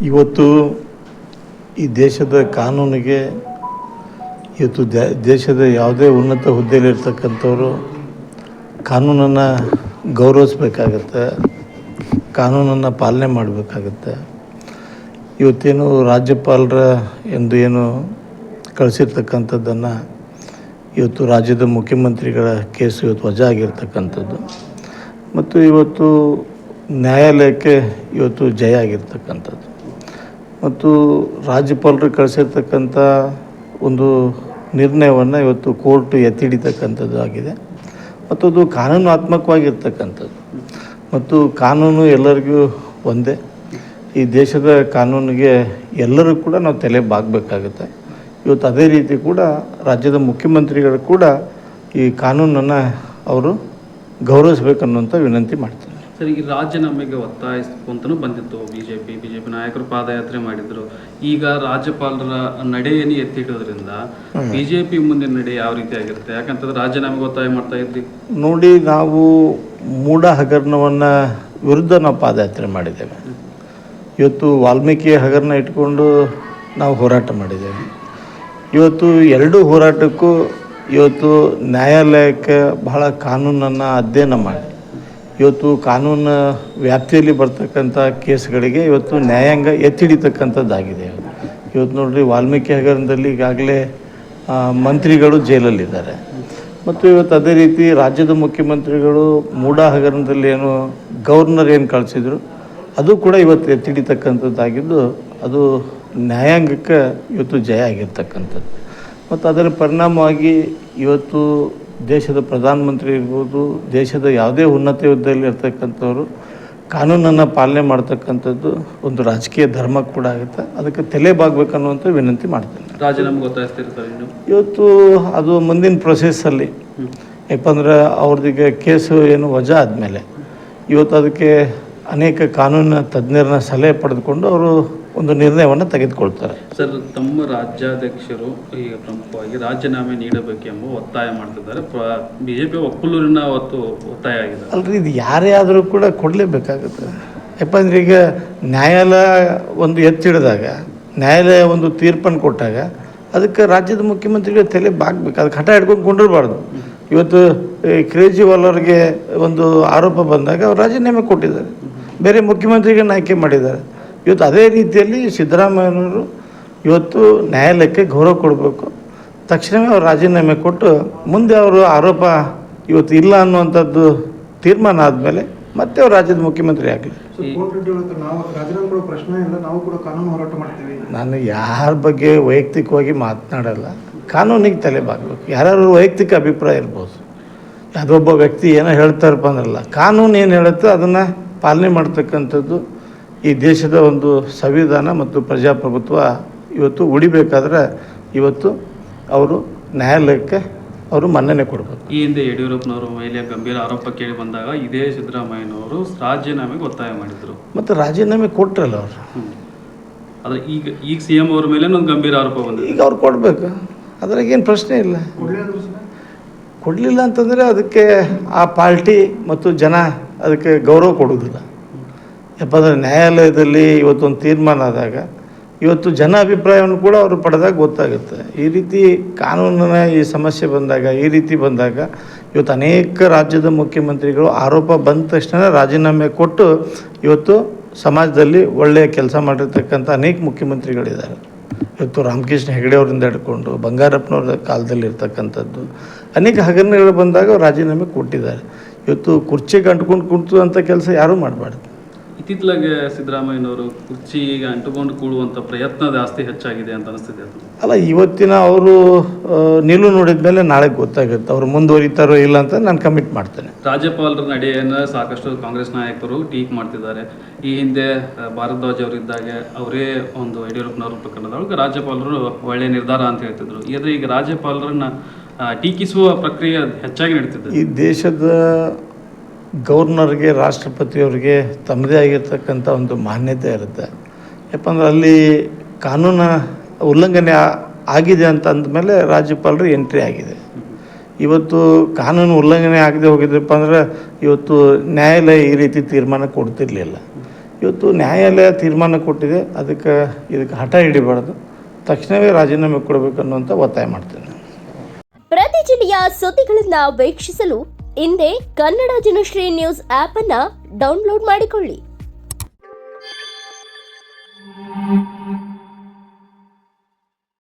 ಇವತ್ತು ಈ ದೇಶದ ಕಾನೂನಿಗೆ ಇವತ್ತು ದೇಶದ ಯಾವುದೇ ಉನ್ನತ ಹುದ್ದೆಯಲ್ಲಿರ್ತಕ್ಕಂಥವರು ಕಾನೂನನ್ನು ಗೌರವಿಸಬೇಕಾಗತ್ತೆ, ಕಾನೂನನ್ನು ಪಾಲನೆ ಮಾಡಬೇಕಾಗತ್ತೆ. ಇವತ್ತೇನು ರಾಜ್ಯಪಾಲರ ಎಂದು ಏನು ಕಳಿಸಿರ್ತಕ್ಕಂಥದ್ದನ್ನು ಇವತ್ತು ರಾಜ್ಯದ ಮುಖ್ಯಮಂತ್ರಿಗಳ ಕೇಸು ಇವತ್ತು ವಜಾ ಆಗಿರ್ತಕ್ಕಂಥದ್ದು ಮತ್ತು ಇವತ್ತು ನ್ಯಾಯಾಲಯಕ್ಕೆ ಇವತ್ತು ಜಯ ಆಗಿರ್ತಕ್ಕಂಥದ್ದು ಮತ್ತು ರಾಜ್ಯಪಾಲರು ಕಳಿಸಿರ್ತಕ್ಕಂಥ ಒಂದು ನಿರ್ಣಯವನ್ನು ಇವತ್ತು ಕೋರ್ಟ್ ಎತ್ತಿ ಹಿಡಿತಕ್ಕಂಥದ್ದು ಆಗಿದೆ ಮತ್ತು ಅದು ಕಾನೂನಾತ್ಮಕವಾಗಿರ್ತಕ್ಕಂಥದ್ದು ಮತ್ತು ಕಾನೂನು ಎಲ್ಲರಿಗೂ ಒಂದೇ. ಈ ದೇಶದ ಕಾನೂನಿಗೆ ಎಲ್ಲರೂ ಕೂಡ ನಾವು ತಲೆ ಬಾಗಬೇಕಾಗುತ್ತೆ. ಇವತ್ತು ಅದೇ ರೀತಿ ಕೂಡ ರಾಜ್ಯದ ಮುಖ್ಯಮಂತ್ರಿಗಳು ಕೂಡ ಈ ಕಾನೂನನ್ನು ಅವರು ಗೌರವಿಸಬೇಕನ್ನುವಂಥ ವಿನಂತಿ ಮಾಡ್ತಾರೆ. ಸರ್, ಈ ರಾಜೀನಾಮೆಗೆ ಒತ್ತಾಯಿಸ್ಕೊಂತನೂ ಬಂದಿತ್ತು ಬಿಜೆಪಿ ನಾಯಕರು ಪಾದಯಾತ್ರೆ ಮಾಡಿದ್ರು. ಈಗ ರಾಜ್ಯಪಾಲರ ನಡೆಯನ್ನು ಎತ್ತಿಡೋದ್ರಿಂದ ಬಿಜೆಪಿ ಮುಂದಿನ ನಡೆ ಯಾವ ರೀತಿ ಆಗಿರುತ್ತೆ? ಯಾಕಂತಂದ್ರೆ ರಾಜೀನಾಮೆಗೆ ಒತ್ತಾಯ ಮಾಡ್ತಾ ಇದ್ರಿ ನೋಡಿ, ನಾವು ಮೂಢ ಹಗರಣವನ್ನು ವಿರುದ್ಧ ನಾವು ಪಾದಯಾತ್ರೆ ಮಾಡಿದ್ದೇವೆ. ಇವತ್ತು ವಾಲ್ಮೀಕಿ ಹಗರಣ ಇಟ್ಕೊಂಡು ನಾವು ಹೋರಾಟ ಮಾಡಿದ್ದೇವೆ. ಇವತ್ತು ಎರಡೂ ಹೋರಾಟಕ್ಕೂ ಇವತ್ತು ನ್ಯಾಯಾಲಯಕ್ಕೆ ಬಹಳ ಕಾನೂನನ್ನು ಅಧ್ಯಯನ ಮಾಡಿ ಇವತ್ತು ಕಾನೂನು ವ್ಯಾಪ್ತಿಯಲ್ಲಿ ಬರ್ತಕ್ಕಂಥ ಕೇಸ್ಗಳಿಗೆ ಇವತ್ತು ನ್ಯಾಯಾಂಗ ಎತ್ತಿ ಹಿಡಿತಕ್ಕಂಥದ್ದಾಗಿದೆ. ಇವತ್ತು ನೋಡಿರಿ, ವಾಲ್ಮೀಕಿ ಹಗರಣದಲ್ಲಿ ಈಗಾಗಲೇ ಮಂತ್ರಿಗಳು ಜೈಲಲ್ಲಿದ್ದಾರೆ ಮತ್ತು ಇವತ್ತು ಅದೇ ರೀತಿ ರಾಜ್ಯದ ಮುಖ್ಯಮಂತ್ರಿಗಳು ಮೂಢ ಹಗರಣದಲ್ಲಿ ಏನು ಗವರ್ನರ್ ಏನು ಕಳಿಸಿದ್ರು ಅದು ಕೂಡ ಇವತ್ತು ಎತ್ತಿ ಹಿಡಿತಕ್ಕಂಥದ್ದಾಗಿದ್ದು ಅದು ನ್ಯಾಯಾಂಗಕ್ಕೆ ಇವತ್ತು ಜಯ ಆಗಿರ್ತಕ್ಕಂಥದ್ದು ಮತ್ತು ಅದರ ಪರಿಣಾಮವಾಗಿ ಇವತ್ತು ದೇಶದ ಪ್ರಧಾನಮಂತ್ರಿ ಇರ್ಬೋದು, ದೇಶದ ಯಾವುದೇ ಉನ್ನತ ಹುದ್ದೆಯಲ್ಲಿ ಇರ್ತಕ್ಕಂಥವ್ರು ಕಾನೂನನ್ನು ಪಾಲನೆ ಮಾಡ್ತಕ್ಕಂಥದ್ದು ಒಂದು ರಾಜಕೀಯ ಧರ್ಮ ಕೂಡ ಆಗುತ್ತೆ. ಅದಕ್ಕೆ ತಲೆ ಬಾಗಬೇಕನ್ನುವಂಥ ವಿನಂತಿ ಮಾಡ್ತೇನೆ. ರಾಜೀನಾಮೆಗೆ ಒತ್ತಾಯಿಸ್ತಿರ್ತಾರೆ ಇವತ್ತು ಅದು ಮುಂದಿನ ಪ್ರೊಸೆಸ್ಸಲ್ಲಿ ಯಾಕಂದ್ರೆ ಅವ್ರದೀಗ ಕೇಸು ಏನು ವಜಾ ಆದಮೇಲೆ ಇವತ್ತು ಅದಕ್ಕೆ ಅನೇಕ ಕಾನೂನಿನ ತಜ್ಞರನ್ನ ಸಲಹೆ ಪಡೆದುಕೊಂಡು ಅವರು ಒಂದು ನಿರ್ಣಯವನ್ನು ತೆಗೆದುಕೊಳ್ತಾರೆ. ಸರ್, ತಮ್ಮ ರಾಜ್ಯಾಧ್ಯಕ್ಷರು ಈಗ ಪ್ರಮುಖವಾಗಿ ರಾಜೀನಾಮೆ ನೀಡಬೇಕೆಂಬ ಒತ್ತಾಯ ಮಾಡ್ತಿದ್ದಾರೆ. ಬಿಜೆಪಿ ಒಕ್ಕಲೂರಿನ ಒತ್ತಾಯ ಆಗಿದೆ ಅಲ್ರಿ, ಇದು ಯಾರೇ ಆದರೂ ಕೂಡ ಕೊಡಲೇಬೇಕಾಗುತ್ತೆ. ಯಾಕಂದ್ರೆ ಈಗ ನ್ಯಾಯಾಲಯ ಒಂದು ಎತ್ತಿಡಿದಾಗ, ನ್ಯಾಯಾಲಯ ಒಂದು ತೀರ್ಪನ್ನು ಕೊಟ್ಟಾಗ ಅದಕ್ಕೆ ರಾಜ್ಯದ ಮುಖ್ಯಮಂತ್ರಿಗಳು ತಲೆ ಬಾಗಬೇಕು. ಅದಕ್ಕೆ ಹಠ ಹಿಡ್ಕೊಂಡು ಕೊಂಡಿರಬಾರ್ದು. ಇವತ್ತು ಕೇಜ್ರಿವಾಲ್ ಅವ್ರಿಗೆ ಒಂದು ಆರೋಪ ಬಂದಾಗ ಅವ್ರು ರಾಜೀನಾಮೆ ಕೊಟ್ಟಿದ್ದಾರೆ, ಬೇರೆ ಮುಖ್ಯಮಂತ್ರಿಗಳನ್ನ ಆಯ್ಕೆ ಮಾಡಿದ್ದಾರೆ. ಇವತ್ತು ಅದೇ ರೀತಿಯಲ್ಲಿ ಸಿದ್ದರಾಮಯ್ಯನವರು ಇವತ್ತು ನ್ಯಾಯಾಲಯಕ್ಕೆ ಗೌರವ ಕೊಡಬೇಕು. ತಕ್ಷಣವೇ ಅವ್ರು ರಾಜೀನಾಮೆ ಕೊಟ್ಟು ಮುಂದೆ ಅವರು ಆರೋಪ ಇವತ್ತು ಇಲ್ಲ ಅನ್ನುವಂಥದ್ದು ತೀರ್ಮಾನ ಆದಮೇಲೆ ಮತ್ತೆ ಅವ್ರು ರಾಜ್ಯದ ಮುಖ್ಯಮಂತ್ರಿ ಆಗಲಿ. ನಾನು ಯಾರ ಬಗ್ಗೆ ವೈಯಕ್ತಿಕವಾಗಿ ಮಾತನಾಡಲ್ಲ. ಕಾನೂನಿಗೆ ತಲೆ ಬಾಗಬೇಕು. ಯಾರು ವೈಯಕ್ತಿಕ ಅಭಿಪ್ರಾಯ ಇರ್ಬೋದು, ಯಾವುದೊಬ್ಬ ವ್ಯಕ್ತಿ ಏನೋ ಹೇಳ್ತಾರಪ್ಪ ಅಂದ್ರಲ್ಲ, ಕಾನೂನು ಏನು ಹೇಳುತ್ತೋ ಅದನ್ನು ಪಾಲನೆ ಮಾಡ್ತಕ್ಕಂಥದ್ದು ಈ ದೇಶದ ಒಂದು ಸಂವಿಧಾನ ಮತ್ತು ಪ್ರಜಾಪ್ರಭುತ್ವ ಇವತ್ತು ಉಳಿಬೇಕಾದ್ರೆ ಇವತ್ತು ಅವರು ನ್ಯಾಯಾಲಯಕ್ಕೆ ಅವರು ಮನ್ನಣೆ ಕೊಡಬೇಕು. ಈ ಹಿಂದೆ ಯಡಿಯೂರಪ್ಪನವರು ಮೇಲೆ ಗಂಭೀರ ಆರೋಪ ಕೇಳಿ ಬಂದಾಗ ಇದೇ ಸಿದ್ದರಾಮಯ್ಯನವರು ರಾಜೀನಾಮೆಗೆ ಒತ್ತಾಯ ಮಾಡಿದರು ಮತ್ತು ರಾಜೀನಾಮೆ ಕೊಟ್ಟರಲ್ಲ ಅವರು. ಆದರೆ ಈಗ ಸಿ ಎಂ ಅವ್ರ ಮೇಲೆ ಒಂದು ಗಂಭೀರ ಆರೋಪ ಬಂದಿದೆ. ಈಗ ಅವ್ರು ಕೊಡಬೇಕು, ಅದ್ರಾಗೇನು ಪ್ರಶ್ನೆ ಇಲ್ಲ. ಕೊಡಲಿಲ್ಲ ಅಂತಂದರೆ ಅದಕ್ಕೆ ಆ ಪಾರ್ಟಿ ಮತ್ತು ಜನ ಅದಕ್ಕೆ ಗೌರವ ಕೊಡೋದಿಲ್ಲ. ಯಾಕಂದರೆ ನ್ಯಾಯಾಲಯದಲ್ಲಿ ಇವತ್ತೊಂದು ತೀರ್ಮಾನ ಆದಾಗ ಇವತ್ತು ಜನ ಅಭಿಪ್ರಾಯವನ್ನು ಕೂಡ ಅವರು ಪಡೆದಾಗ ಗೊತ್ತಾಗುತ್ತೆ. ಈ ರೀತಿ ಕಾನೂನಿನ ಈ ಸಮಸ್ಯೆ ಬಂದಾಗ, ಈ ರೀತಿ ಬಂದಾಗ ಇವತ್ತು ಅನೇಕ ರಾಜ್ಯದ ಮುಖ್ಯಮಂತ್ರಿಗಳು ಆರೋಪ ಬಂದ ತಕ್ಷಣ ರಾಜೀನಾಮೆ ಕೊಟ್ಟು ಇವತ್ತು ಸಮಾಜದಲ್ಲಿ ಒಳ್ಳೆಯ ಕೆಲಸ ಮಾಡಿರ್ತಕ್ಕಂಥ ಅನೇಕ ಮುಖ್ಯಮಂತ್ರಿಗಳಿದ್ದಾರೆ. ಇವತ್ತು ರಾಮಕೃಷ್ಣ ಹೆಗಡೆ ಅವರಿಂದ ಹಿಡ್ಕೊಂಡು ಬಂಗಾರಪ್ಪನವ್ರ ಕಾಲದಲ್ಲಿ ಇರ್ತಕ್ಕಂಥದ್ದು ಅನೇಕ ಹಗರಣಗಳು ಬಂದಾಗ ರಾಜೀನಾಮೆ ಕೊಟ್ಟಿದ್ದಾರೆ. ಇವತ್ತು ಕುರ್ಚಿಗೆ ಅಂಟ್ಕೊಂಡು ಕುಂತು ಅಂತ ಕೆಲಸ ಯಾರೂ ಮಾಡಬಾರ್ದು. ಇತ್ತಿತ್ತಲಾಗೆ ಸಿದ್ದರಾಮಯ್ಯನವರು ಕುರ್ಚಿಗೆ ಅಂಟುಕೊಂಡು ಕೂಡುವಂಥ ಪ್ರಯತ್ನ ಜಾಸ್ತಿ ಹೆಚ್ಚಾಗಿದೆ ಅಂತ ಅನಿಸ್ತಿದೆ. ಅಲ್ಲ, ಇವತ್ತಿನ ಅವರು ನಿಲುವು ನೋಡಿದ ಮೇಲೆ ನಾಳೆ ಗೊತ್ತಾಗುತ್ತೆ ಅವರು ಮುಂದುವರಿತಾರೋ ಇಲ್ಲ ಅಂತ ನಾನು ಕಮಿಟ್ ಮಾಡ್ತೇನೆ. ರಾಜ್ಯಪಾಲರ ನಡೆಯನ್ನು ಸಾಕಷ್ಟು ಕಾಂಗ್ರೆಸ್ ನಾಯಕರು ಟೀಕ್ ಮಾಡ್ತಿದ್ದಾರೆ. ಈ ಹಿಂದೆ ಭಾರದ್ವಾಜ್ ಅವರಿದ್ದಾಗೆ ಅವರೇ ಒಂದು ಯಡಿಯೂರಪ್ಪನವ್ರ ಪ್ರಕರಣದೊಳಗೆ ರಾಜ್ಯಪಾಲರು ಒಳ್ಳೆಯ ನಿರ್ಧಾರ ಅಂತ ಹೇಳ್ತಿದ್ರು. ಆದರೆ ಈಗ ರಾಜ್ಯಪಾಲರನ್ನ ಟೀಕಿಸುವ ಪ್ರಕ್ರಿಯೆ ಹೆಚ್ಚಾಗಿ ನಡೀತಿದೆ. ಈ ದೇಶದ ಗವರ್ನರ್ಗೆ, ರಾಷ್ಟ್ರಪತಿಯವರಿಗೆ ತಮ್ಮದೇ ಆಗಿರ್ತಕ್ಕಂಥ ಒಂದು ಮಾನ್ಯತೆ ಇರುತ್ತೆ. ಯಾಕಂದ್ರೆ ಅಲ್ಲಿ ಕಾನೂನು ಉಲ್ಲಂಘನೆ ಆಗಿದೆ ಅಂತ ಅಂದಮೇಲೆ ರಾಜ್ಯಪಾಲರು ಎಂಟ್ರಿ ಆಗಿದೆ. ಇವತ್ತು ಕಾನೂನು ಉಲ್ಲಂಘನೆ ಆಗದೆ ಹೋಗಿದ್ರಪ್ಪ ಅಂದ್ರೆ ಇವತ್ತು ನ್ಯಾಯಾಲಯ ಈ ರೀತಿ ತೀರ್ಮಾನ ಕೊಡ್ತಿರಲಿಲ್ಲ. ಇವತ್ತು ನ್ಯಾಯಾಲಯ ತೀರ್ಮಾನ ಕೊಟ್ಟಿದೆ, ಇದಕ್ಕೆ ಹಠ ಹಿಡಿಬಾರ್ದು, ತಕ್ಷಣವೇ ರಾಜೀನಾಮೆ ಕೊಡಬೇಕನ್ನುವಂಥ ಒತ್ತಾಯ ಮಾಡ್ತೇನೆ. ಪ್ರತಿ ಜಿಲ್ಲೆಯ ಸುದ್ದಿಗಳನ್ನು ವೀಕ್ಷಿಸಲು ಹಿಂದೆ ಕನ್ನಡ ಜನಶ್ರೀ ನ್ಯೂಸ್ ಆ್ಯಪ್ ಅನ್ನು ಡೌನ್ಲೋಡ್ ಮಾಡಿಕೊಳ್ಳಿ.